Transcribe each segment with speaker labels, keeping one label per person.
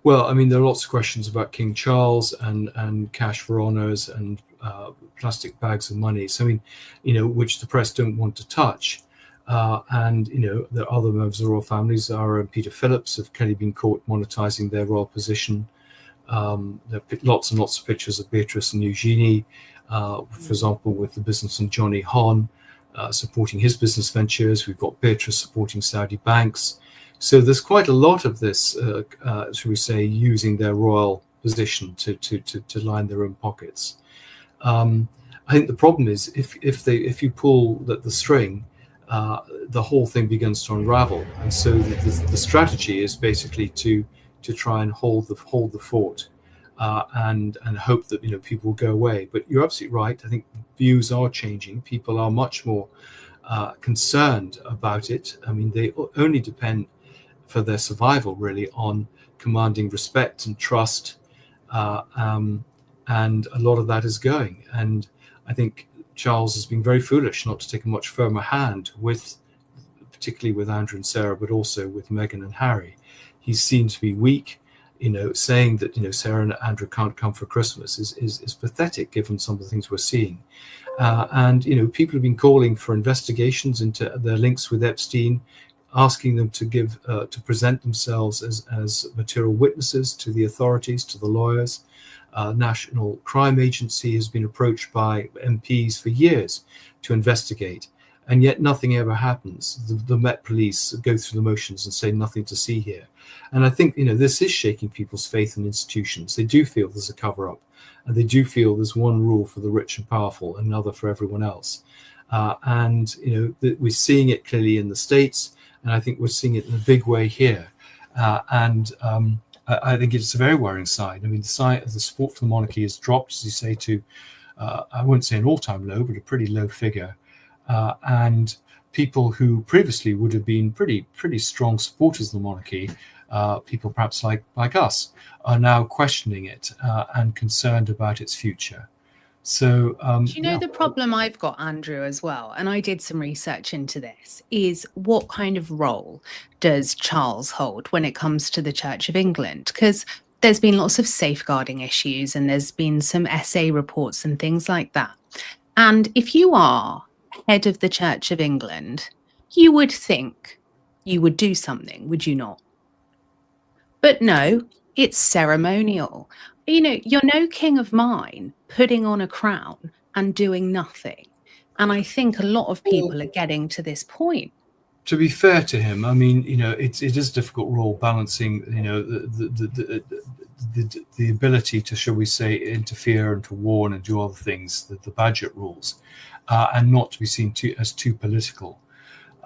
Speaker 1: Well, I mean, there are lots of questions about King Charles and cash for honours and plastic bags of money. So, I mean, which the press don't want to touch. And, there are other members of the royal families, Zara and Peter Phillips, have clearly been caught monetising their royal position. There are lots and lots of pictures of Beatrice and Eugenie, for example, with the businessman Johnny Hon supporting his business ventures. We've got Beatrice supporting Saudi banks. So there's quite a lot of this, shall we say, using their royal position to line their own pockets. I think the problem is if you pull the string, the whole thing begins to unravel, and so the strategy is basically to try and hold the fort, and hope that people will go away. But you're absolutely right. I think views are changing. People are much more concerned about it. I mean, they only depend for their survival really on commanding respect and trust, and a lot of that is going. And I think Charles has been very foolish not to take a much firmer hand particularly with Andrew and Sarah, but also with Meghan and Harry. He seems to be weak. Saying that Sarah and Andrew can't come for Christmas is pathetic given some of the things we're seeing. And people have been calling for investigations into their links with Epstein, asking them to present themselves as material witnesses to the authorities, to the lawyers. National Crime Agency has been approached by MPs for years to investigate, and yet nothing ever happens. The Met Police go through the motions and say nothing to see here. And I think this is shaking people's faith in institutions. They do feel there's a cover-up, and they do feel there's one rule for the rich and powerful, and another for everyone else. And we're seeing it clearly in the States, and I think we're seeing it in a big way here. I think it's a very worrying sign. I mean, the support for the monarchy has dropped, as you say, to I wouldn't say an all-time low, but a pretty low figure. And people who previously would have been pretty strong supporters of the monarchy, people perhaps like us, are now questioning it and concerned about its future. So,
Speaker 2: do you know the problem I've got, Andrew, as well, and I did some research into this, is what kind of role does Charles hold when it comes to the Church of England? Because there's been lots of safeguarding issues, and there's been some SA reports and things like that. And if you are head of the Church of England, you would think you would do something, would you not? But no, it's ceremonial. You're no king of mine putting on a crown and doing nothing. And I think a lot of people are getting to this point.
Speaker 1: To be fair to him, I mean, it is a difficult role balancing, the ability to, shall we say, interfere and to warn and do other things, the budget rules, and not to be seen as too political.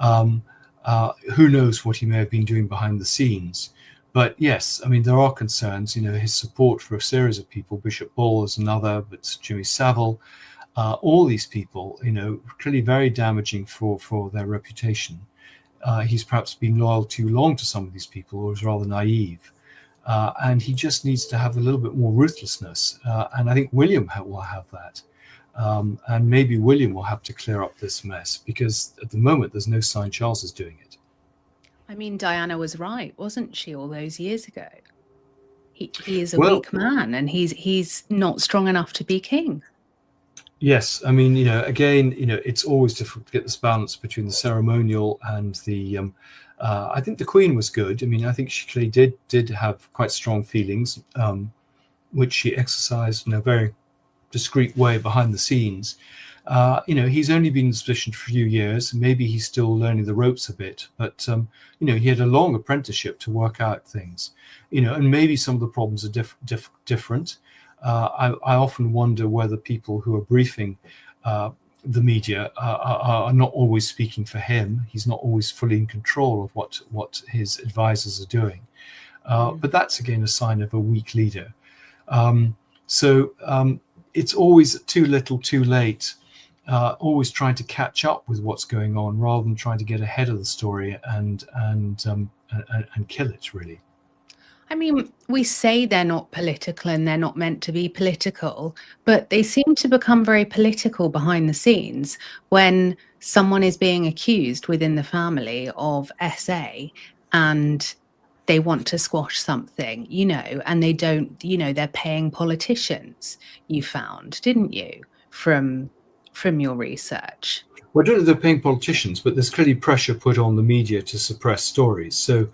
Speaker 1: Who knows what he may have been doing behind the scenes? But yes, I mean, there are concerns. His support for a series of people, Bishop Bull is another, but Jimmy Savile, all these people, clearly very damaging for their reputation. He's perhaps been loyal too long to some of these people, or is rather naive. And he just needs to have a little bit more ruthlessness. And I think William will have that. And maybe William will have to clear up this mess, because at the moment, there's no sign Charles is doing it.
Speaker 2: I mean, Diana was right, wasn't she, all those years ago? He is a weak man, and he's not strong enough to be king.
Speaker 1: Yes, I mean, again, it's always difficult to get this balance between the ceremonial and the. I think the Queen was good. I mean, I think she clearly did have quite strong feelings, which she exercised in a very discreet way behind the scenes. He's only been in this position for a few years. Maybe he's still learning the ropes a bit, but he had a long apprenticeship to work out things. And maybe some of the problems are different. I often wonder whether people who are briefing the media are not always speaking for him. He's not always fully in control of what his advisors are doing. But that's, again, a sign of a weak leader. It's always too little, too late, always trying to catch up with what's going on rather than trying to get ahead of the story and kill it, really.
Speaker 2: I mean, we say they're not political and they're not meant to be political, but they seem to become very political behind the scenes when someone is being accused within the family of SA, and they want to squash something, and they don't, they're paying politicians, you found, didn't you, from your research?
Speaker 1: Well, I don't know if they're paying politicians, but there's clearly pressure put on the media to suppress stories. So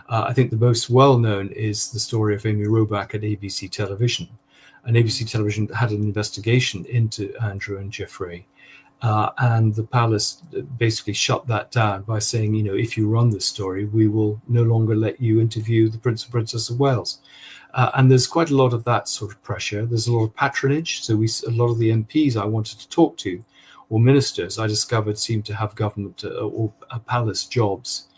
Speaker 1: I think the most well-known is the story of Amy Robach at ABC Television. And ABC Television had an investigation into Andrew and Jeffrey. And the palace basically shut that down by saying, if you run this story, we will no longer let you interview the Prince and Princess of Wales. And there's quite a lot of that sort of pressure. There's a lot of patronage. So a lot of the MPs I wanted to talk to, or ministers, I discovered seemed to have government or palace jobs.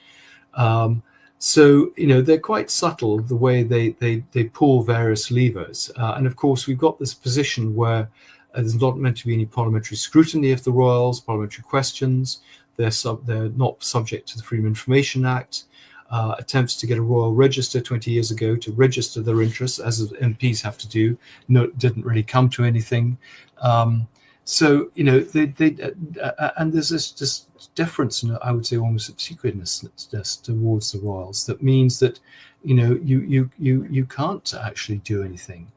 Speaker 1: So, they're quite subtle the way they pull various levers. And of course, we've got this position where there's not meant to be any parliamentary scrutiny of the royals, parliamentary questions. They're not subject to the Freedom of Information Act. Attempts to get a royal register 20 years ago to register their interests, as MPs have to do, didn't really come to anything. So, and there's this difference, I would say almost obsequiousness towards the royals that means that, you can't actually do anything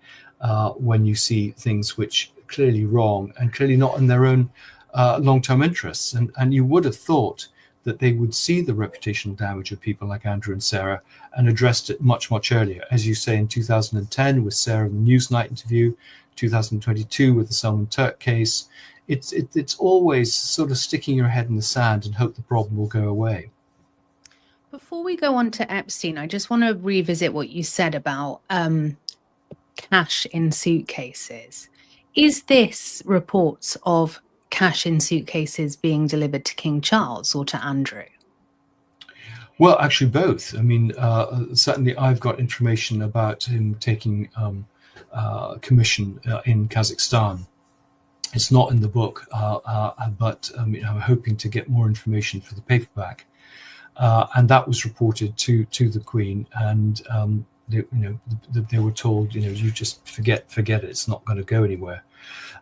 Speaker 1: when you see things which are clearly wrong and clearly not in their own long-term interests. And you would have thought that they would see the reputational damage of people like Andrew and Sarah and addressed it much, much earlier. As you say, in 2010 with Sarah in the Newsnight interview, 2022 with the Salman Turk case, it's always sort of sticking your head in the sand and hope the problem will go away.
Speaker 2: Before we go on to Epstein, I just want to revisit what you said about cash in suitcases. Is this reports of cash in suitcases being delivered to King Charles or to Andrew?
Speaker 1: Well, actually both. I mean, certainly I've got information about him taking commission in Kazakhstan. It's not in the book, but I'm hoping to get more information for the paperback. And that was reported to the Queen, and they were told, you just forget it. It's not going to go anywhere.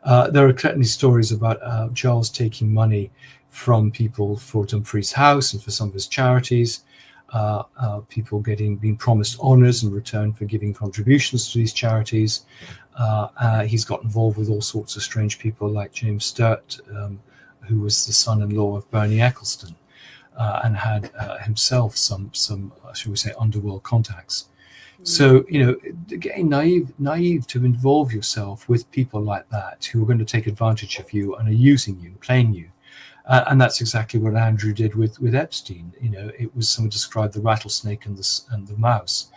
Speaker 1: There are certainly stories about Charles taking money from people for Dumfries House and for some of his charities. People being promised honours in return for giving contributions to these charities. He's got involved with all sorts of strange people like James Sturt, who was the son-in-law of Bernie Ecclestone, and had himself some shall we say, underworld contacts. So, again, naive to involve yourself with people like that who are going to take advantage of you and are using you, playing you. And that's exactly what Andrew did with Epstein. It was, someone described the rattlesnake and the mouse.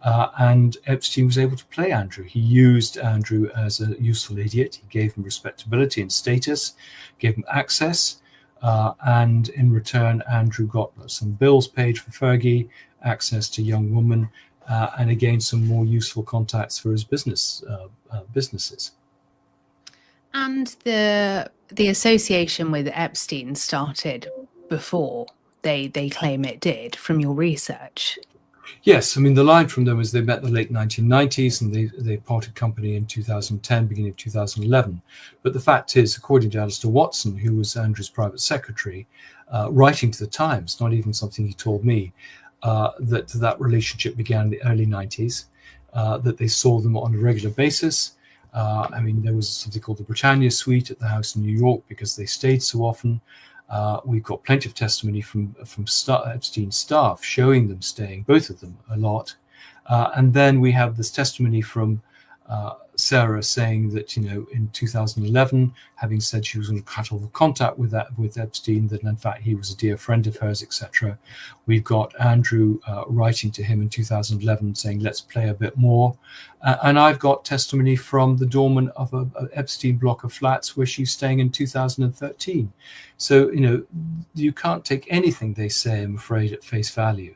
Speaker 1: And Epstein was able to play Andrew. He used Andrew as a useful idiot. He gave him respectability and status, gave him access. And in return, Andrew got some bills paid for Fergie, access to young women, and again, some more useful contacts for his businesses.
Speaker 2: And the association with Epstein started before they claim it did, from your research.
Speaker 1: Yes, I mean, the line from them is they met in the late 1990s and they parted company in 2010, beginning of 2011. But the fact is, according to Alistair Watson, who was Andrew's private secretary, writing to the Times, not even something he told me, that relationship began in the early 90s, that they saw them on a regular basis. I mean, there was something called the Britannia Suite at the house in New York because they stayed so often. We've got plenty of testimony from Epstein's staff showing them staying, both of them, a lot. And then we have this testimony from Sarah saying that, in 2011, having said she was going to cut off contact with Epstein, that in fact he was a dear friend of hers, etc. We've got Andrew writing to him in 2011 saying, let's play a bit more. And I've got testimony from the doorman of a Epstein block of flats where she's staying in 2013. So, you can't take anything they say, I'm afraid, at face value.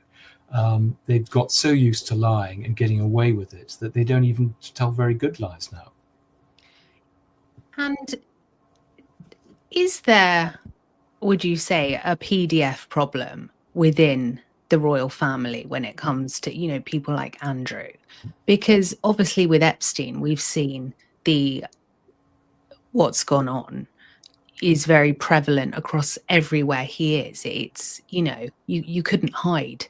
Speaker 1: They've got so used to lying and getting away with it that they don't even tell very good lies now.
Speaker 2: And is there, would you say, a PDF problem within the royal family when it comes to, people like Andrew? Because obviously with Epstein, we've seen what's gone on is very prevalent across everywhere he is. It's, you couldn't hide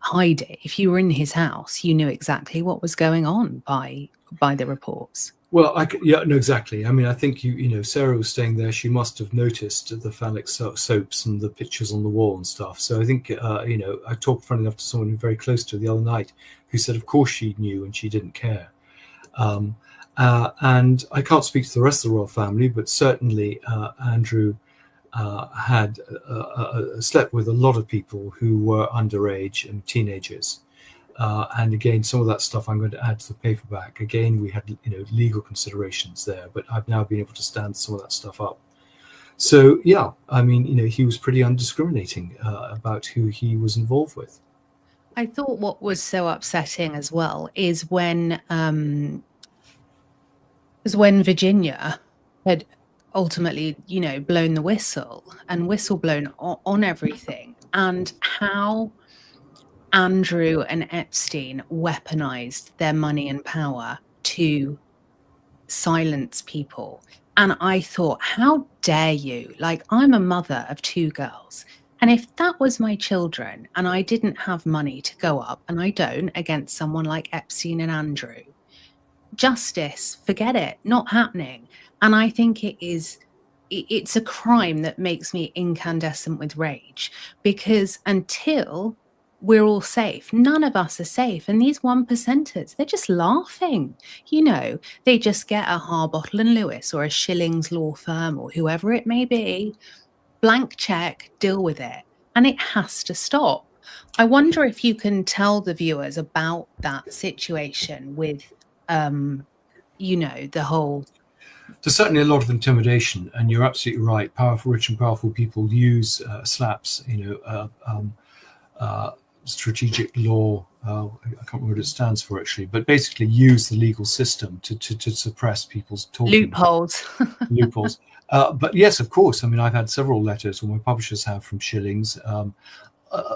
Speaker 2: hide it. If you were in his house, you knew exactly what was going on by the reports.
Speaker 1: Well, yeah, no, exactly. I mean, I think Sarah was staying there. She must have noticed the phallic soaps and the pictures on the wall and stuff. So I think, I talked, funny enough, to someone very close to her the other night, who said, of course she knew and she didn't care. And I can't speak to the rest of the royal family, but certainly Andrew had slept with a lot of people who were underage and teenagers. And again, some of that stuff I'm going to add to the paperback. Again, we had legal considerations there, but I've now been able to stand some of that stuff up. So yeah, I mean, he was pretty undiscriminating about who he was involved with.
Speaker 2: I thought what was so upsetting as well is when Virginia had ultimately, blown the whistle and whistle-blown on everything, and how Andrew and Epstein weaponized their money and power to silence people. And I thought, how dare you? Like, I'm a mother of 2 girls. And if that was my children and I didn't have money to go up, and I don't, against someone like Epstein and Andrew, justice, forget it, not happening. And I think it's a crime that makes me incandescent with rage, because until we're all safe, none of us are safe. And these 1%ers, they're just laughing. They just get a Harbottle and Lewis or a Schillings law firm or whoever it may be, blank check, deal with it. And it has to stop. I wonder if you can tell the viewers about that situation with, the whole.
Speaker 1: There's certainly a lot of intimidation, and you're absolutely right. Rich and powerful people use SLAPS, strategic law. I can't remember what it stands for actually, but basically use the legal system to suppress people's talking. Loopholes. But yes, of course. I mean, I've had several letters, or my publishers have, from Schillings.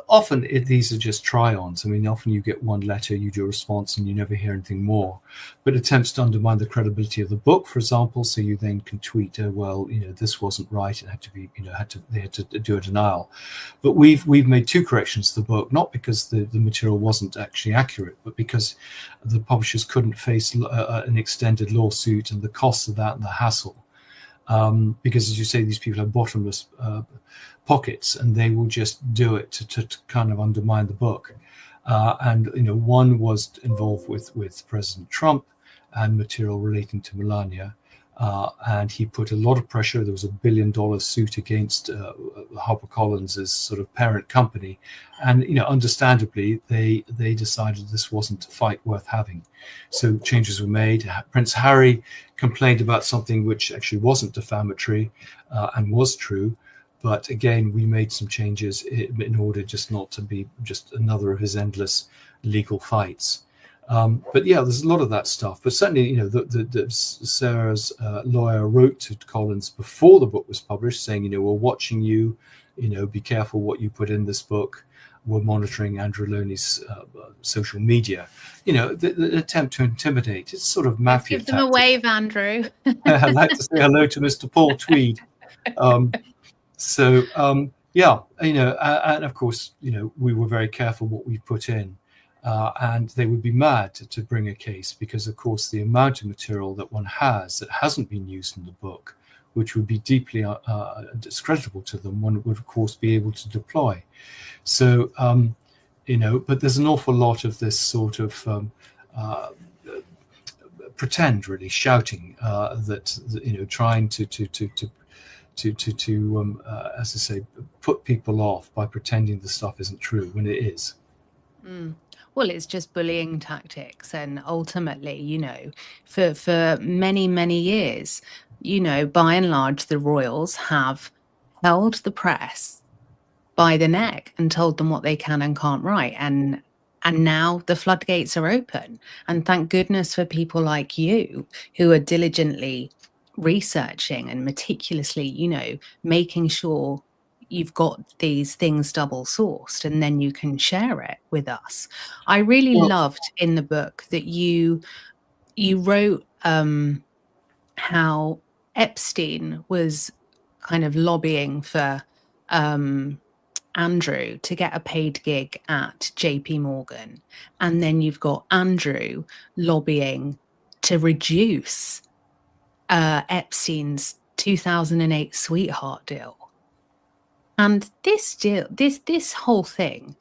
Speaker 1: Often these are just try-ons. I mean, often you get one letter, you do a response, and you never hear anything more. But attempts to undermine the credibility of the book, for example, so you then can tweet, well, this wasn't right. It had to be, they had to do a denial. But we've made 2 corrections to the book, not because the material wasn't actually accurate, but because the publishers couldn't face an extended lawsuit and the costs of that and the hassle. Because, as you say, these people have bottomless pockets, and they will just do it to kind of undermine the book. And one was involved with President Trump and material relating to Melania, and he put a lot of pressure. There was $1 billion suit against HarperCollins' sort of parent company, and understandably they decided this wasn't a fight worth having. So changes were made. Prince Harry complained about something which actually wasn't defamatory and was true. But again, we made some changes in order just not to be just another of his endless legal fights. But yeah, there's a lot of that stuff. But certainly, Sarah's lawyer wrote to Collins before the book was published, saying, we're watching you. Be careful what you put in this book. We're monitoring Andrew Lownie's social media. The attempt to intimidate. It's sort of mafia.
Speaker 2: Give them a wave, Andrew.
Speaker 1: I'd like to say hello to Mr. Paul Tweed. Yeah, and of course, we were very careful what we put in, and they would be mad to bring a case, because, of course, the amount of material that one has that hasn't been used in the book, which would be deeply discreditable to them, one would, of course, be able to deploy. So, but there's an awful lot of this sort of pretend, really, shouting that, trying to as I say, put people off by pretending the stuff isn't true when it is.
Speaker 2: Well, it's just bullying tactics, and ultimately, for many, many years, by and large, the royals have held the press by the neck and told them what they can and can't write, and now the floodgates are open. And thank goodness for people like you who are diligently researching and meticulously, making sure you've got these things double sourced, and then you can share it with us. I really loved in the book that you wrote how Epstein was kind of lobbying for Andrew to get a paid gig at JP Morgan, and then you've got Andrew lobbying to reduce Epstein's 2008 sweetheart deal. And this deal, this whole thing,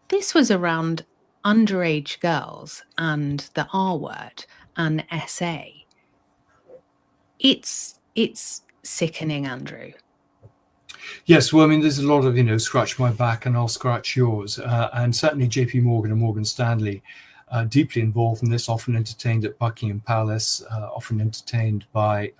Speaker 2: this was around underage girls and the R word and SA. It's sickening, Andrew.
Speaker 1: Yes, well, I mean, there's a lot of, scratch my back and I'll scratch yours. And certainly JP Morgan and Morgan Stanley deeply involved in this, often entertained at Buckingham Palace, often entertained by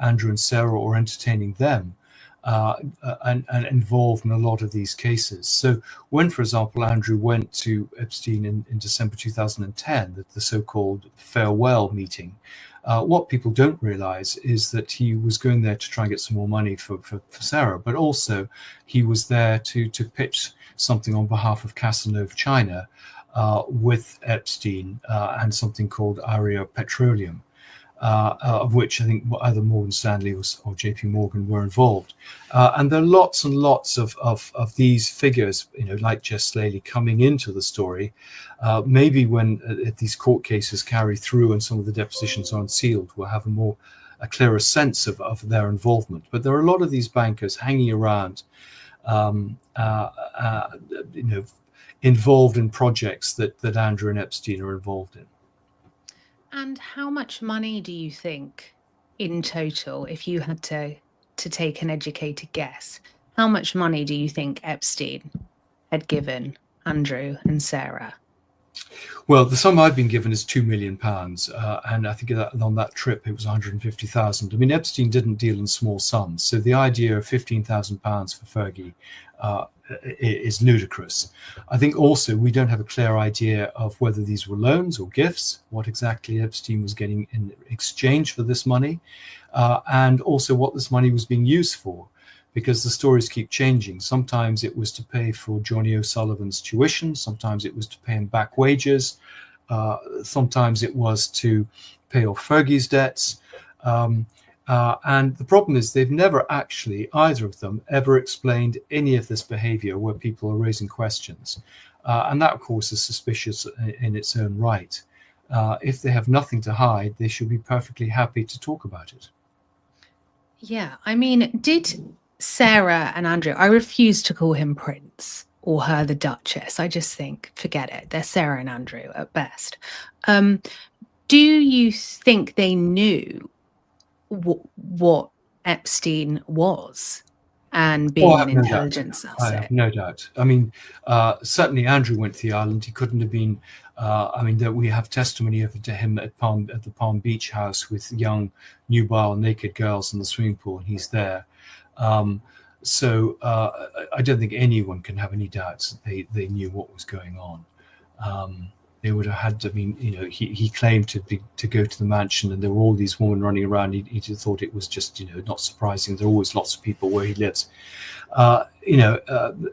Speaker 1: Andrew and Sarah or entertaining them, and involved in a lot of these cases. So when, for example, Andrew went to Epstein in December 2010, the so-called farewell meeting, what people don't realize is that he was going there to try and get some more money for Sarah, but also he was there to pitch something on behalf of Casanova China with Epstein and something called Aria Petroleum, of which I think either Morgan Stanley or JP Morgan were involved. And there are lots and lots of these figures, like Jess Slaley, coming into the story. Maybe when these court cases carry through and some of the depositions are unsealed, we'll have a clearer sense of their involvement. But there are a lot of these bankers hanging around, involved in projects that Andrew and Epstein are involved in.
Speaker 2: And how much money do you think, in total, if you had to take an educated guess, how much money do you think Epstein had given Andrew and Sarah?
Speaker 1: Well, the sum I've been given is £2 million, and I think on that trip it was 150,000. I mean, Epstein didn't deal in small sums, so the idea of £15,000 for Fergie is ludicrous. I think also we don't have a clear idea of whether these were loans or gifts, what exactly Epstein was getting in exchange for this money, and also what this money was being used for, because the stories keep changing. Sometimes it was to pay for Johnny O'Sullivan's tuition, sometimes it was to pay him back wages, sometimes it was to pay off Fergie's debts. And the problem is they've never actually, either of them, ever explained any of this behavior where people are raising questions. And that, of course, is suspicious in its own right. If they have nothing to hide, they should be perfectly happy to talk about it.
Speaker 2: Yeah, I mean, did Sarah and Andrew, I refuse to call him Prince or her the Duchess. I just think, forget it. They're Sarah and Andrew at best. Do you think they knew what Epstein was and being an intelligence asset?
Speaker 1: I have no doubt. I mean, certainly Andrew went to the island. He couldn't have been. We have testimony of him at the Palm Beach house with young, nubile, naked girls in the swimming pool, and he's there. So I don't think anyone can have any doubts that they knew what was going on. They would have had to. I mean, he claimed to go to the mansion, and there were all these women running around. He just thought it was just, not surprising. There are always lots of people where he lives.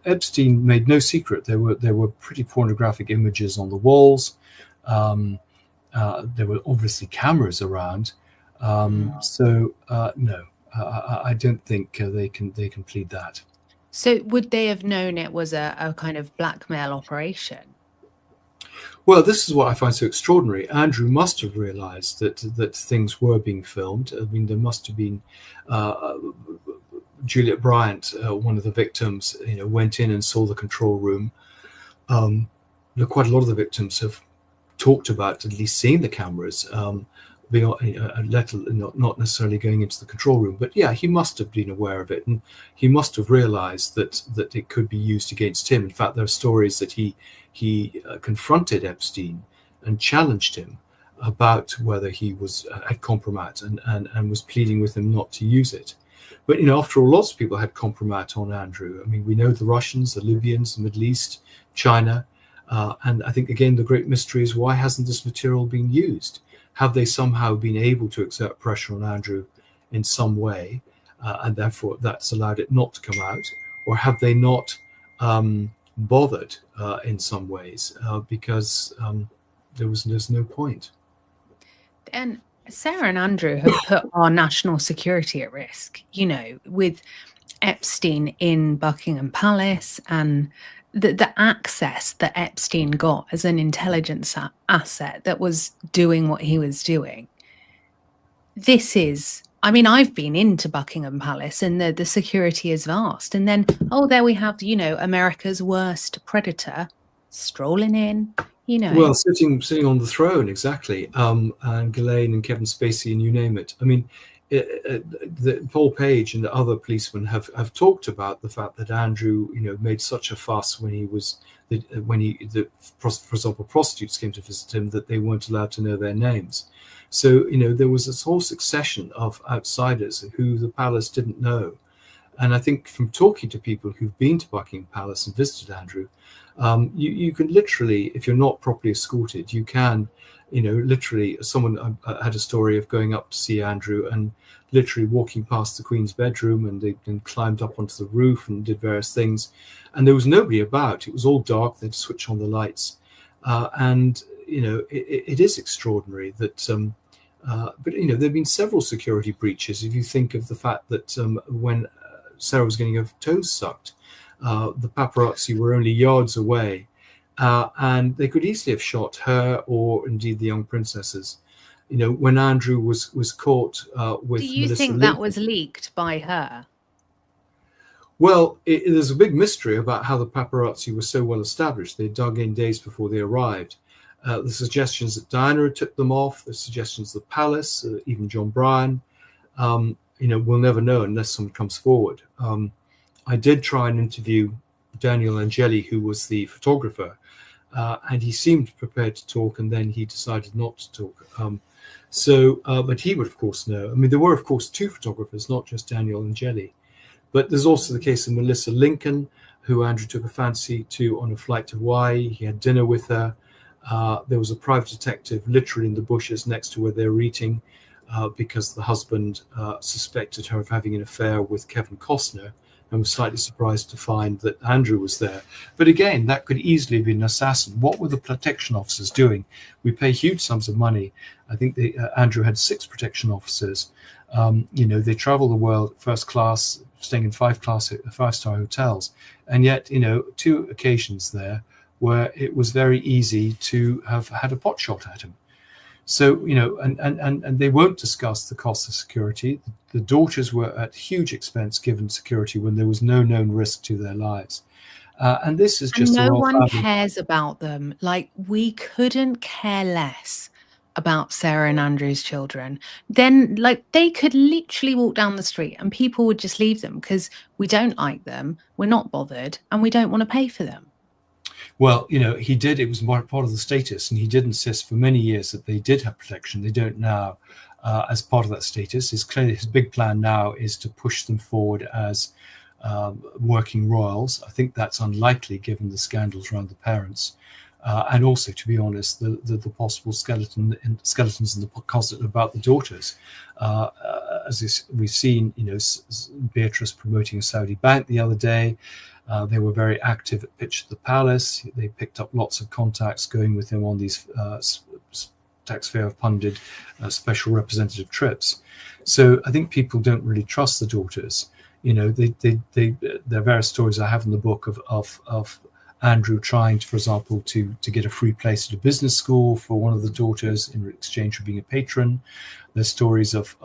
Speaker 1: Epstein made no secret. There were pretty pornographic images on the walls. There were obviously cameras around. So no, I don't think they can plead that.
Speaker 2: So would they have known it was a kind of blackmail operation?
Speaker 1: Well, this is what I find so extraordinary. Andrew must have realized that things were being filmed. I mean, there must have been Juliet Bryant, one of the victims, went in and saw the control room. Quite a lot of the victims have talked about at least seeing the cameras, not necessarily going into the control room. But yeah, he must have been aware of it, and he must have realized that it could be used against him. In fact, there are stories that he confronted Epstein and challenged him about whether he was had compromat and was pleading with him not to use it. But after all, lots of people had compromat on Andrew. I mean, we know the Russians, the Libyans, the Middle East, China, and I think again the great mystery is, why hasn't this material been used? Have they somehow been able to exert pressure on Andrew in some way, and therefore that's allowed it not to come out, or have they not bothered in some ways because there's no point?
Speaker 2: And Sarah and Andrew have put our national security at risk, with Epstein in Buckingham Palace and the access that Epstein got as an intelligence asset that was doing what he was doing. This is, I mean, I've been into Buckingham Palace and the security is vast. And then, oh, there we have, America's worst predator strolling in,
Speaker 1: Well, sitting on the throne, exactly. And Ghislaine and Kevin Spacey and you name it. I mean, Paul Page and the other policemen have talked about the fact that Andrew, made such a fuss when he was, for example, prostitutes came to visit him, that they weren't allowed to know their names. So, there was this whole succession of outsiders who the palace didn't know. And I think from talking to people who've been to Buckingham Palace and visited Andrew, you can literally, if you're not properly escorted, you can, literally, someone had a story of going up to see Andrew and literally walking past the Queen's bedroom, and they then climbed up onto the roof and did various things. And there was nobody about. It was all dark. They'd switch on the lights. It is extraordinary that, but, there have been several security breaches. If you think of the fact that when Sarah was getting her toes sucked, the paparazzi were only yards away, and they could easily have shot her or indeed the young princesses. When Andrew was caught with
Speaker 2: Do you
Speaker 1: Melissa
Speaker 2: think
Speaker 1: Lincoln,
Speaker 2: that was leaked by her?
Speaker 1: Well, there's a big mystery about how the paparazzi was so well established. They dug in days before they arrived. The suggestions that Diana took them off, the suggestions the palace, even John Bryan, we'll never know unless someone comes forward. I did try and interview Daniel Angeli, who was the photographer, and he seemed prepared to talk, and then he decided not to talk. But he would, of course, know. I mean, there were, of course, two photographers, not just Daniel Angeli. But there's also the case of Melissa Lincoln, who Andrew took a fancy to on a flight to Hawaii. He had dinner with her. There was a private detective literally in the bushes next to where they were eating, because the husband suspected her of having an affair with Kevin Costner, and was slightly surprised to find that Andrew was there. But again, that could easily have been an assassin. What were the protection officers doing? We pay huge sums of money. I think Andrew had 6 protection officers. They travel the world first class, staying in 5-star hotels. And yet, 2 occasions there where it was very easy to have had a pot shot at him. So, and they won't discuss the cost of security. The daughters were at huge expense given security when there was no known risk to their lives. And this is just
Speaker 2: no one cares about them. Like, we couldn't care less about Sarah and Andrew's children. Then, they could literally walk down the street and people would just leave them because we don't like them, we're not bothered, and we don't want to pay for them.
Speaker 1: Well, he did. It was part of the status, and he did insist for many years that they did have protection. They don't now, as part of that status. His big plan now is to push them forward as working royals. I think that's unlikely given the scandals around the parents, and also, to be honest, the possible skeletons in the closet about the daughters. As we've seen, Beatrice promoting a Saudi bank the other day. They were very active at Pitch at the Palace. They picked up lots of contacts going with him on these taxpayer-funded special representative trips. So I think people don't really trust the daughters. There are various stories I have in the book of Andrew trying to, for example, to get a free place at a business school for one of the daughters in exchange for being a patron. There's stories of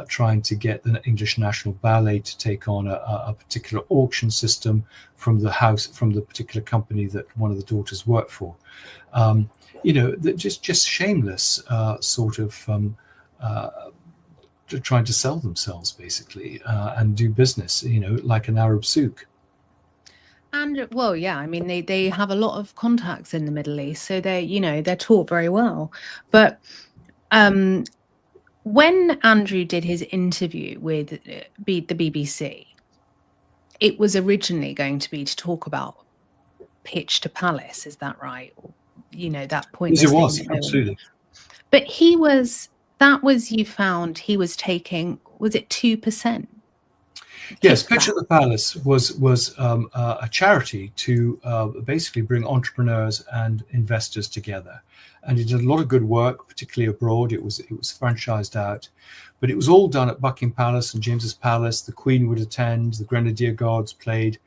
Speaker 1: trying to get the English National Ballet to take on a particular auction system from the particular company that one of the daughters worked for. Just shameless sort of trying to sell themselves basically and do business, like an Arab souk.
Speaker 2: And well, yeah, I mean, they have a lot of contacts in the Middle East, so they're taught very well. But when Andrew did his interview with the BBC, it was originally going to be to talk about Pitch to Palace. Is that right? That point.
Speaker 1: Yes, it was, absolutely.
Speaker 2: But you found he was taking, was it 2%?
Speaker 1: Yes, Pitch at the Palace was a charity to basically bring entrepreneurs and investors together, and it did a lot of good work, particularly abroad. It was franchised out, but it was all done at Buckingham Palace and James's Palace. The Queen would attend, the Grenadier Guards played,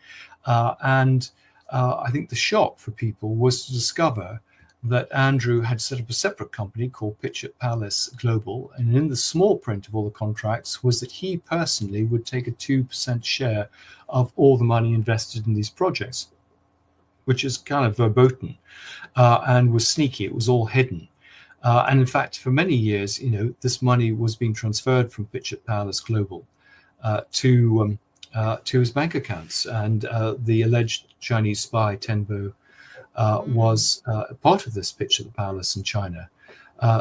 Speaker 1: and I think the shock for people was to discover that Andrew had set up a separate company called Pitch at Palace Global, and in the small print of all the contracts was that he personally would take a 2% share of all the money invested in these projects, which is kind of verboten and was sneaky. It was all hidden. And in fact, for many years, this money was being transferred from Pitch at Palace Global to his bank accounts. And the alleged Chinese spy, Tenbo, was part of this Pitch at the Palace in China.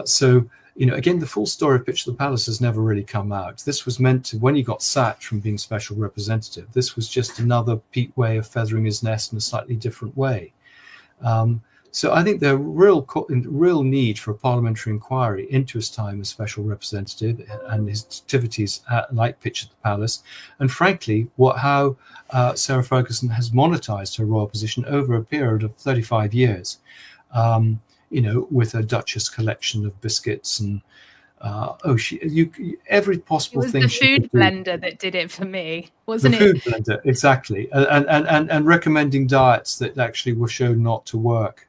Speaker 1: So, again, the full story of Pitch at the Palace has never really come out. This was meant to, when he got sacked from being special representative, this was just another way of feathering his nest in a slightly different way. So I think there real need for a parliamentary inquiry into his time as special representative and his activities like Pitch at the Palace, and frankly, how Sarah Ferguson has monetized her royal position over a period of 35 years, with a Duchess collection of biscuits and every possible thing.
Speaker 2: It was the food blender that did it for me, wasn't it?
Speaker 1: The food blender, exactly, and recommending diets that actually were shown not to work.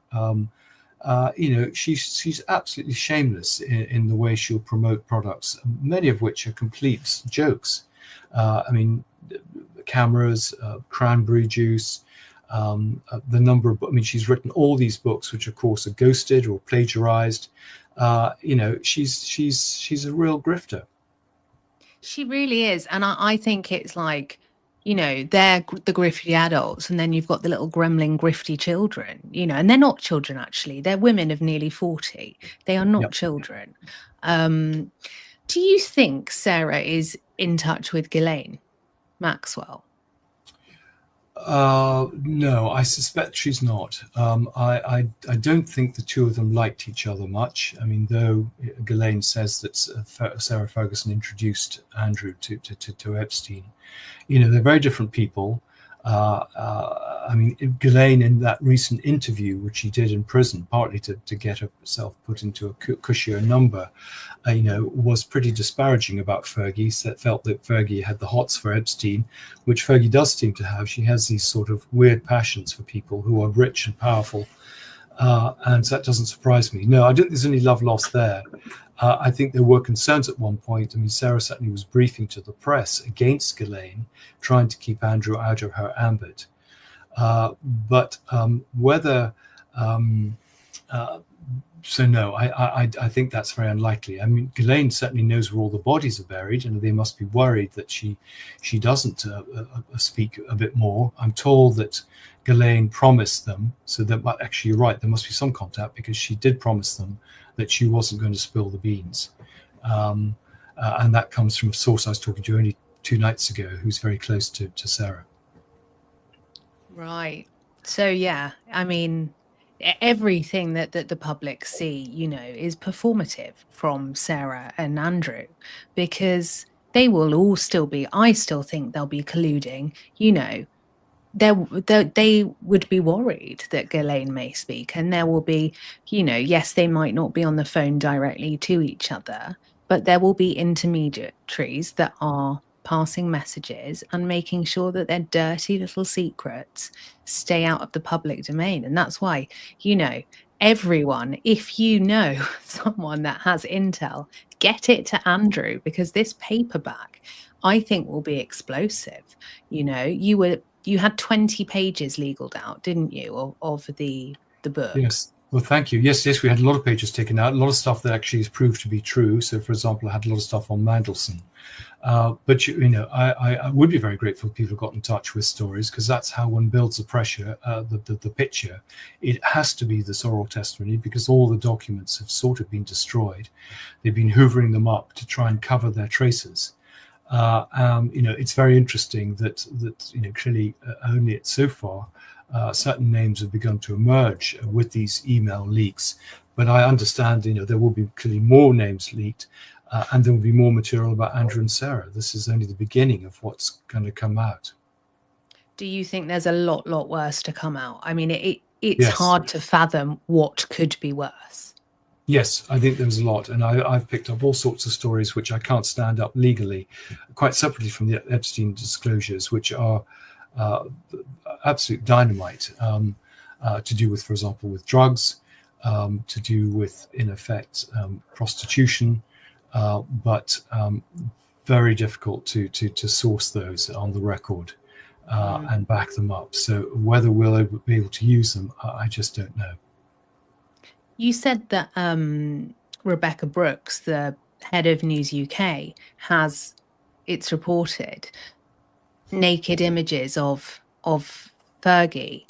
Speaker 1: She's absolutely shameless in the way she'll promote products, many of which are complete jokes. Cameras, cranberry juice, the number of, she's written all these books, which of course are ghosted or plagiarized. She's a real grifter.
Speaker 2: She really is. And I think it's like, they're the grifty adults, and then you've got the little gremlin grifty children, and they're not children, actually. They're women of nearly 40. They are not children. Do you think Sarah is in touch with Ghislaine Maxwell?
Speaker 1: No, I suspect she's not. I don't think the two of them liked each other much. Though Ghislaine says that Sarah Ferguson introduced Andrew to Epstein, they're very different people. Ghislaine, in that recent interview, which she did in prison, partly to get herself put into a cushier number, was pretty disparaging about Fergie. Felt that Fergie had the hots for Epstein, which Fergie does seem to have. She has these sort of weird passions for people who are rich and powerful. And so that doesn't surprise me. No, I don't think there's any love lost there. I think there were concerns at one point. Sarah certainly was briefing to the press against Ghislaine, trying to keep Andrew out of her ambit. But whether... So no, I think that's very unlikely. Ghislaine certainly knows where all the bodies are buried, and they must be worried that she doesn't speak a bit more. I'm told that Ghislaine promised them, so that actually you're right, there must be some contact, because she did promise them that she wasn't going to spill the beans. And that comes from a source I was talking to only 2 nights ago, who's very close to Sarah.
Speaker 2: Right. So, yeah, everything that the public see, is performative from Sarah and Andrew, because they will all still be, I still think they'll be colluding, they would be worried that Ghislaine may speak, and there will be, yes, they might not be on the phone directly to each other, but there will be intermediaries that are passing messages and making sure that their dirty little secrets stay out of the public domain. And that's why, everyone, if you know someone that has intel, get it to Andrew, because this paperback, I think, will be explosive. You had 20 pages legaled out, didn't you, of the book?
Speaker 1: Yes. Well, thank you. Yes, we had a lot of pages taken out, a lot of stuff that actually is proved to be true. So, for example, I had a lot of stuff on Mandelson. But I would be very grateful if people got in touch with stories, because that's how one builds the pressure, the picture. It has to be this oral testimony, because all the documents have sort of been destroyed. They've been hoovering them up to try and cover their traces. It's very interesting that clearly only so far certain names have begun to emerge with these email leaks. But I understand there will be clearly more names leaked. and there will be more material about Andrew and Sarah. This is only the beginning of what's going to come out.
Speaker 2: Do you think there's a lot worse to come out? I mean, it's
Speaker 1: Yes.
Speaker 2: hard to fathom what could be worse.
Speaker 1: Yes, I think there's a lot, and I've picked up all sorts of stories which I can't stand up legally, quite separately from the Epstein disclosures, which are absolute dynamite, to do with, for example, with drugs, to do with, in effect, prostitution, but very difficult to source those on the record and back them up. So whether we'll be able to use them, I just don't know.
Speaker 2: You said that Rebecca Brooks, the head of News UK, has, it's reported, naked images of Fergie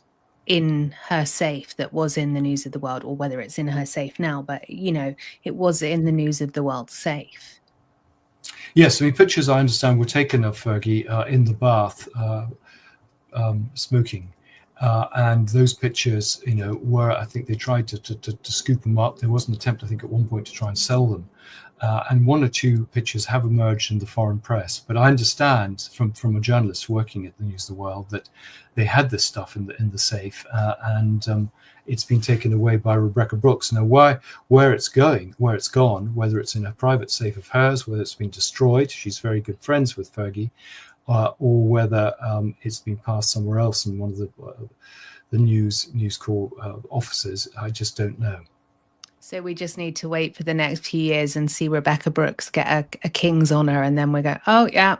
Speaker 2: in her safe that was in the News of the World, or whether it's in her safe now, but it was in the News of the World safe.
Speaker 1: Yes, I mean, pictures I understand were taken of Fergie in the bath, smoking. And those pictures, were, I think they tried to scoop them up. There was an attempt, I think, at one point to try and sell them. And one or two pictures have emerged in the foreign press. But I understand from a journalist working at the News of the World that they had this stuff in the safe, and it's been taken away by Rebecca Brooks. Now, where it's gone, whether it's in a private safe of hers, whether it's been destroyed, she's very good friends with Fergie, or whether it's been passed somewhere else in one of the News Corps offices, I just don't know.
Speaker 2: So we just need to wait for the next few years and see Rebecca Brooks get a king's honor, and then we go, oh yeah,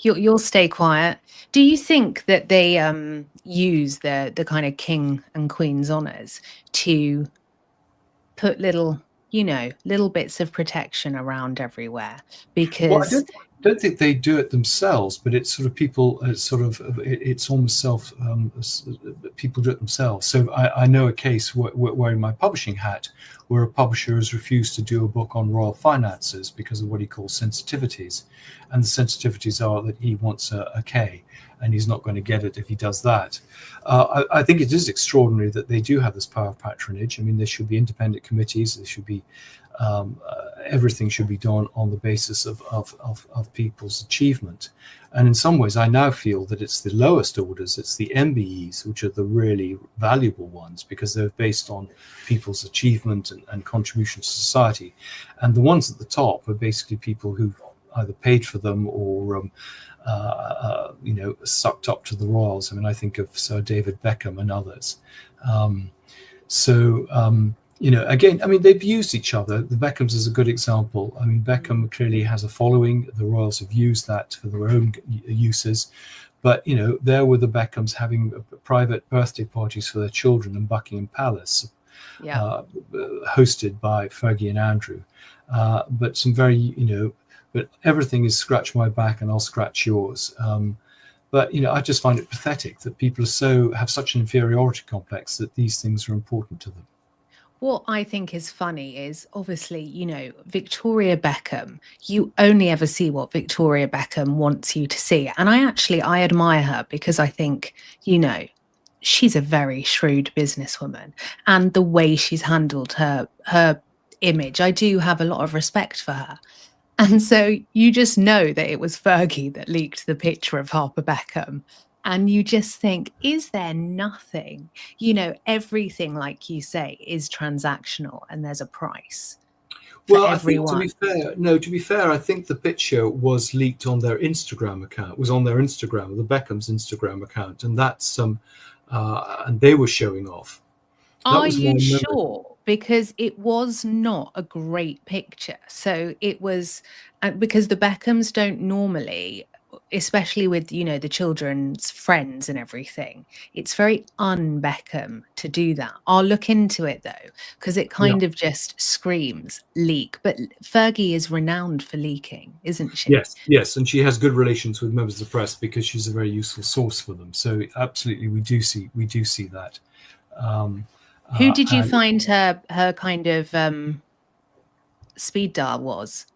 Speaker 2: you'll stay quiet. Do you think that they use the kind of king and queen's honors to put little bits of protection around everywhere? Because
Speaker 1: well, I don't think they do it themselves, but it's sort of people. It's almost people do it themselves. So I know a case wearing my publishing hat, where a publisher has refused to do a book on royal finances because of what he calls sensitivities, and the sensitivities are that he wants a K, and he's not going to get it if he does that. I think it is extraordinary that they do have this power of patronage. I mean, there should be independent committees. There should be everything should be done on the basis of people's achievement. And in some ways, I now feel that it's the lowest orders, it's the MBEs, which are the really valuable ones, because they're based on people's achievement and contribution to society. And the ones at the top are basically people who've either paid for them or sucked up to the royals. I mean, I think of Sir David Beckham and others. Again, I mean, they've used each other. The Beckhams is a good example. I mean, Beckham clearly has a following. The royals have used that for their own uses. But, there were the Beckhams having private birthday parties for their children in Buckingham Palace, hosted by Fergie and Andrew. But some very, but everything is scratch my back and I'll scratch yours. But I just find it pathetic that people have such an inferiority complex that these things are important to them.
Speaker 2: What I think is funny is, obviously, Victoria Beckham, you only ever see what Victoria Beckham wants you to see. And I admire her, because I think, she's a very shrewd businesswoman, and the way she's handled her image, I do have a lot of respect for her. And so you just know that it was Fergie that leaked the picture of Harper Beckham. And you just think, is there nothing? Everything, like you say, is transactional, and there's a price for everyone.
Speaker 1: I think, to be fair, I think the picture was leaked on their Instagram account. Was on their Instagram, the Beckham's Instagram account, and that's and they were showing off.
Speaker 2: Are you sure? Because it was not a great picture. So it was, because the Beckhams don't normally, especially with the children's friends and everything, it's very un-Beckham to do that. I'll look into it though, because it kind of just screams leak. But Fergie is renowned for leaking, isn't she?
Speaker 1: Yes, and she has good relations with members of the press because she's a very useful source for them. So absolutely, we do see that.
Speaker 2: Who did you find her kind of speed dial was?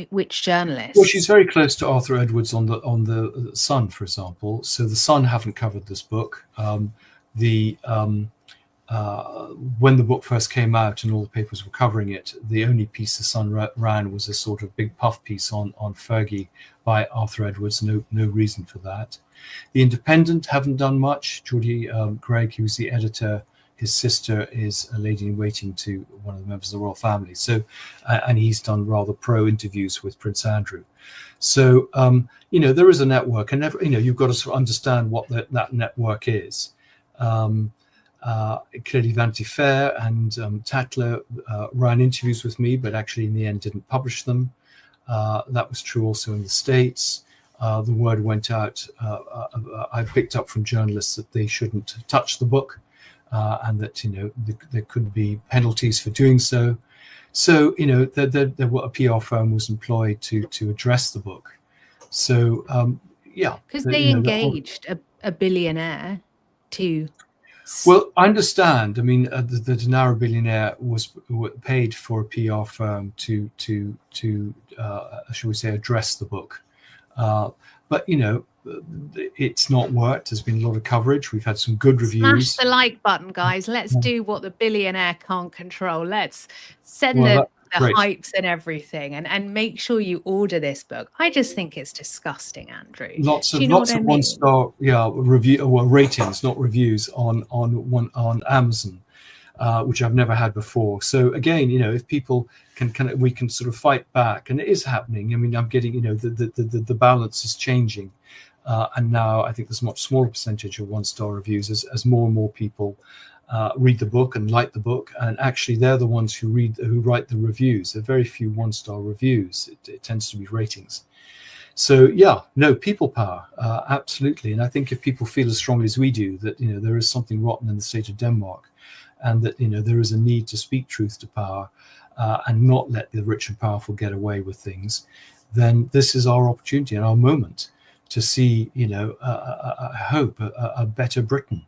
Speaker 2: Which journalist?
Speaker 1: Well, she's very close to Arthur Edwards on the Sun, for example. So the Sun haven't covered this book. The when the book first came out and all the papers were covering it, the only piece the Sun ran was a sort of big puff piece on Fergie by Arthur Edwards. No reason for that. The Independent haven't done much. Geordie Gregg, who's the editor, his sister is a lady in waiting to one of the members of the royal family. So, and he's done rather pro interviews with Prince Andrew. So, there is a network, and you've got to sort of understand what that network is. Clearly, Vanity Fair and Tatler ran interviews with me, but actually in the end didn't publish them. That was true also in the States. The word went out. I picked up from journalists that they shouldn't touch the book, and that there could be penalties for doing so. So a PR firm was employed to address the book. So
Speaker 2: because they engaged a billionaire to.
Speaker 1: Well, I understand. I mean, the Dinara billionaire was paid for a PR firm to shall we say, address the book. But it's not worked. There's been a lot of coverage. We've had some good reviews.
Speaker 2: Smash the like button, guys. Let's do what the billionaire can't control. Let's send the hypes and everything, and make sure you order this book. I just think it's disgusting, Andrew.
Speaker 1: Lots of 1-star ratings, not reviews on Amazon, which I've never had before. So again, if people we can sort of fight back, and it is happening. I mean, I'm getting the balance is changing, and now I think there's a much smaller percentage of 1-star reviews as more and more people read the book and like the book, and actually they're the ones who write the reviews. There are very few 1-star reviews. It tends to be ratings. So people power, absolutely. And I think if people feel as strongly as we do that there is something rotten in the state of Denmark, and that there is a need to speak truth to power, and not let the rich and powerful get away with things, then this is our opportunity and our moment to see I hope a better Britain.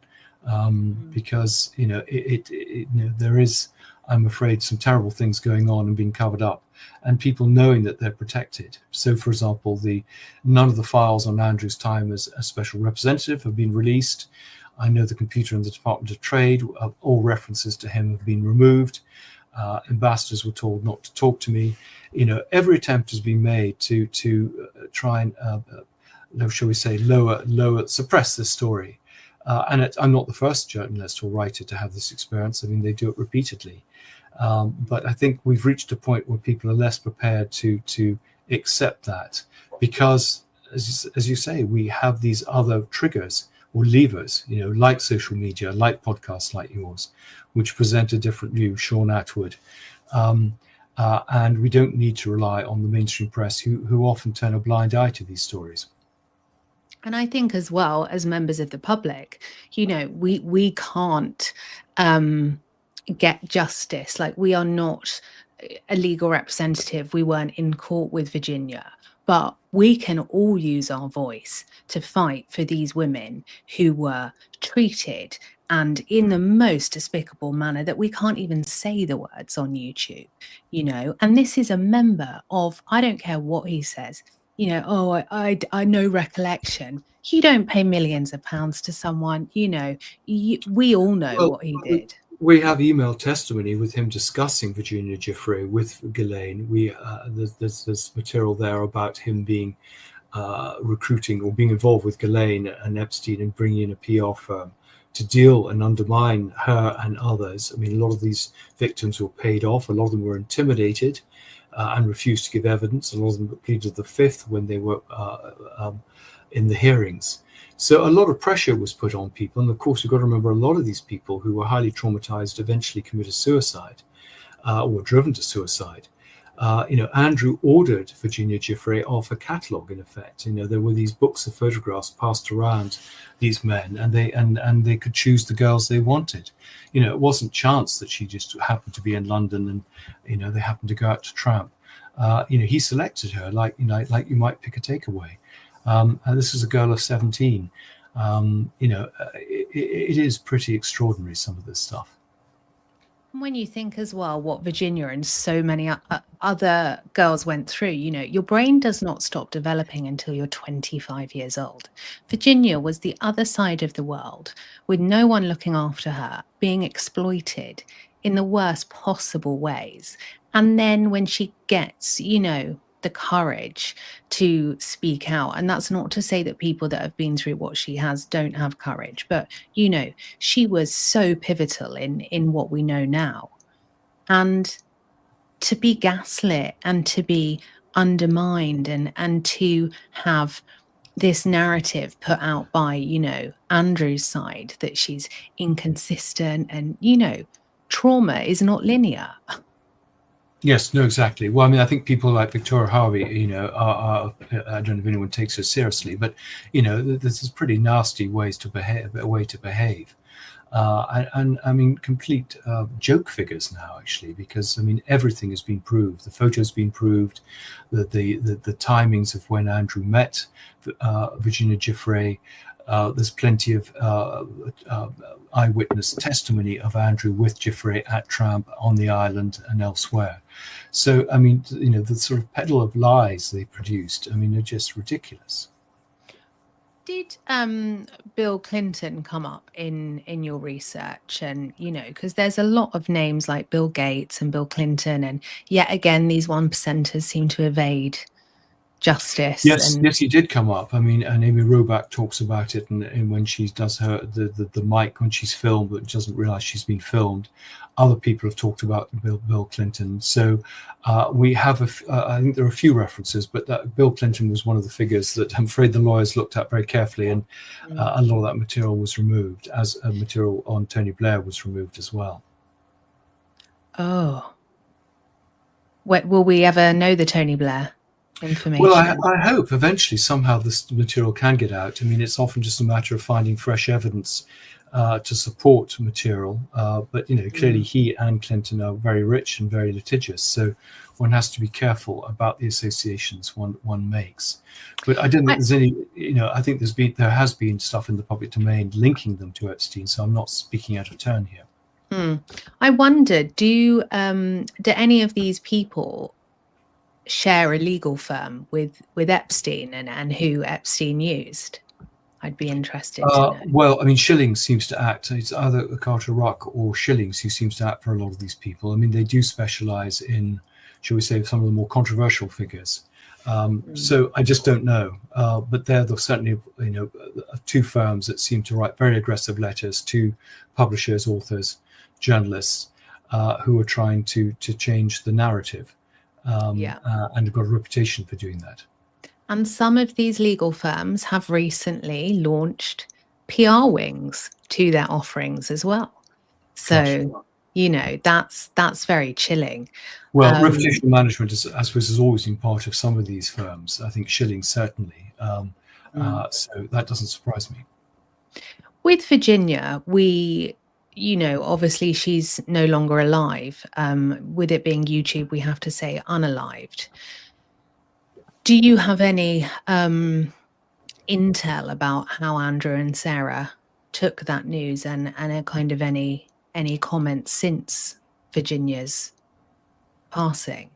Speaker 1: Because there is, I'm afraid, some terrible things going on and being covered up, and people knowing that they're protected. So, for example, none of the files on Andrew's time as a special representative have been released. I know the computer in the Department of Trade, all references to him have been removed. Ambassadors were told not to talk to me. Every attempt has been made to try and, shall we say, suppress this story. And I'm not the first journalist or writer to have this experience. I mean, they do it repeatedly. But I think we've reached a point where people are less prepared to accept that, because, as you say, we have these other triggers or levers, like social media, like podcasts like yours, which present a different view, Shaun, Attwood. And we don't need to rely on the mainstream press, who often turn a blind eye to these stories.
Speaker 2: And I think as well, as members of the public, we can't get justice. Like, we are not a legal representative. We weren't in court with Virginia, but we can all use our voice to fight for these women who were treated and in the most despicable manner that we can't even say the words on YouTube, and this is a member of, I don't care what he says, I no recollection. You don't pay millions of pounds to someone, we all know what he did.
Speaker 1: We have email testimony with him discussing Virginia Giuffre with Ghislaine. There's material there about him being recruiting or being involved with Ghislaine and Epstein and bringing in a PR firm to deal and undermine her and others. I mean, a lot of these victims were paid off. A lot of them were intimidated and refused to give evidence. A lot of them pleaded the fifth when they were in the hearings. So a lot of pressure was put on people. And of course, we've got to remember a lot of these people who were highly traumatized eventually committed suicide or were driven to suicide. Andrew ordered Virginia Giuffre off a catalogue, in effect. There were these books of photographs passed around these men, and they could choose the girls they wanted. It wasn't chance that she just happened to be in London and, they happened to go out to tramp. He selected her like you might pick a takeaway. And this is a girl of 17. It is pretty extraordinary, some of this stuff.
Speaker 2: When you think as well what Virginia and so many other girls went through, your brain does not stop developing until you're 25 years old. Virginia was the other side of the world with no one looking after her, being exploited in the worst possible ways. And then when she gets, the courage to speak out, and that's not to say that people that have been through what she has don't have courage, but, she was so pivotal in what we know now. And to be gaslit and to be undermined and to have this narrative put out by, Andrew's side that she's inconsistent and, trauma is not linear.
Speaker 1: Yes, no, exactly. Well, I mean, I think people like Victoria Harvey, are I don't know if anyone takes her seriously, but this is pretty nasty way to behave. And I mean, complete joke figures now, actually, because I mean, everything has been proved. The photos been proved, the timings of when Andrew met Virginia Giuffre. There's plenty of eyewitness testimony of Andrew with Giuffre at Tramp, on the island, and elsewhere. So, I mean, the sort of peddle of lies they produced, I mean, are just ridiculous.
Speaker 2: Did Bill Clinton come up in your research? And, because there's a lot of names like Bill Gates and Bill Clinton, and yet again, these 1%ers seem to evade justice.
Speaker 1: Yes, he did come up. I mean, and Amy Robach talks about it, and when she does the mic when she's filmed, but doesn't realize she's been filmed. Other people have talked about Bill Clinton. So we have I think there are a few references, but that Bill Clinton was one of the figures that I'm afraid the lawyers looked at very carefully, and a lot of that material was removed, as material on Tony Blair was removed as well.
Speaker 2: Oh, will we ever know the Tony Blair information?
Speaker 1: Well, I hope eventually somehow this material can get out. I mean, it's often just a matter of finding fresh evidence to support material. But, clearly he and Clinton are very rich and very litigious. So one has to be careful about the associations one makes. But I don't think there's any, I think there has been stuff in the public domain linking them to Epstein. So I'm not speaking out of turn here.
Speaker 2: I wonder, do any of these people share a legal firm with Epstein and who Epstein used? I'd be interested to know.
Speaker 1: Well, I mean, Schilling seems to act. It's either Carter Ruck or Schillings who seems to act for a lot of these people. I mean, they do specialize in, shall we say, some of the more controversial figures. So I just don't know. But they're certainly, two firms that seem to write very aggressive letters to publishers, authors, journalists who are trying to change the narrative. And have got a reputation for doing that.
Speaker 2: And some of these legal firms have recently launched PR wings to their offerings as well. So, that's very chilling.
Speaker 1: Well, reputational management, I suppose, has always been part of some of these firms. I think Schilling certainly. So that doesn't surprise me.
Speaker 2: With Virginia, obviously she's no longer alive. With it being YouTube, we have to say unalived. Do you have any intel about how Andrew and Sarah took that news and a kind of any comments since Virginia's passing?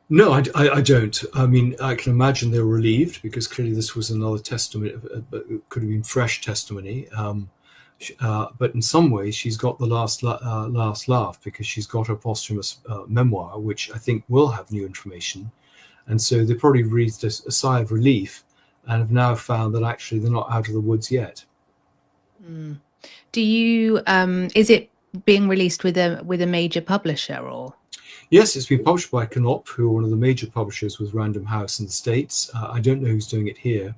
Speaker 1: No, I don't. I mean, I can imagine they were relieved because clearly this was another testimony, but it could have been fresh testimony. But in some ways, she's got the last laugh because she's got her posthumous memoir, which I think will have new information. And so they probably breathed a sigh of relief and have now found that actually they're not out of the woods yet.
Speaker 2: Do you, is it being released with a major publisher or?
Speaker 1: Yes, it's been published by Knopf, who are one of the major publishers with Random House in the States. I don't know who's doing it here.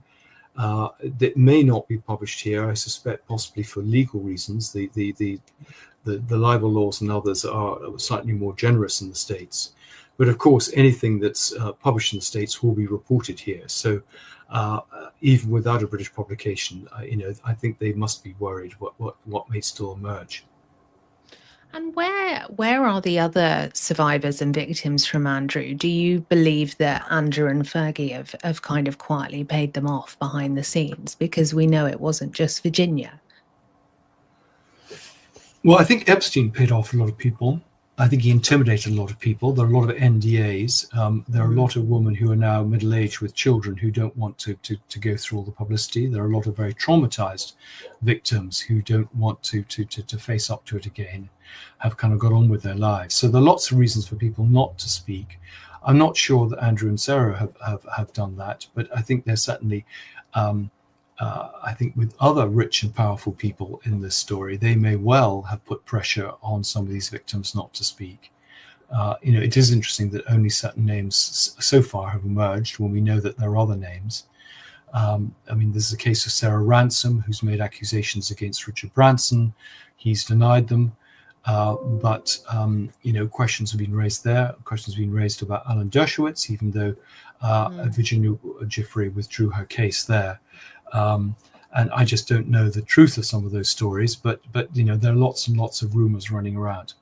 Speaker 1: It may not be published here. I suspect possibly for legal reasons. The libel laws and others are slightly more generous in the States. But of course, anything that's published in the States will be reported here. So even without a British publication, I think they must be worried what may still emerge.
Speaker 2: And where are the other survivors and victims from Andrew? Do you believe that Andrew and Fergie have kind of quietly paid them off behind the scenes? Because we know it wasn't just Virginia.
Speaker 1: Well, I think Epstein paid off a lot of people. I think he intimidated a lot of people. There are a lot of NDAs. There are a lot of women who are now middle-aged with children who don't want to go through all the publicity. There are a lot of very traumatized victims who don't want to face up to it again, have kind of got on with their lives. So there are lots of reasons for people not to speak. I'm not sure that Andrew and Sarah have done that, but I think they're certainly I think with other rich and powerful people in this story, they may well have put pressure on some of these victims not to speak. It is interesting that only certain names so far have emerged when we know that there are other names. There's a case of Sarah Ransom, who's made accusations against Richard Branson. He's denied them. But questions have been raised there. Questions have been raised about Alan Dershowitz, even though Virginia Giuffre withdrew her case there. And I just don't know the truth of some of those stories, but there are lots and lots of rumors running around.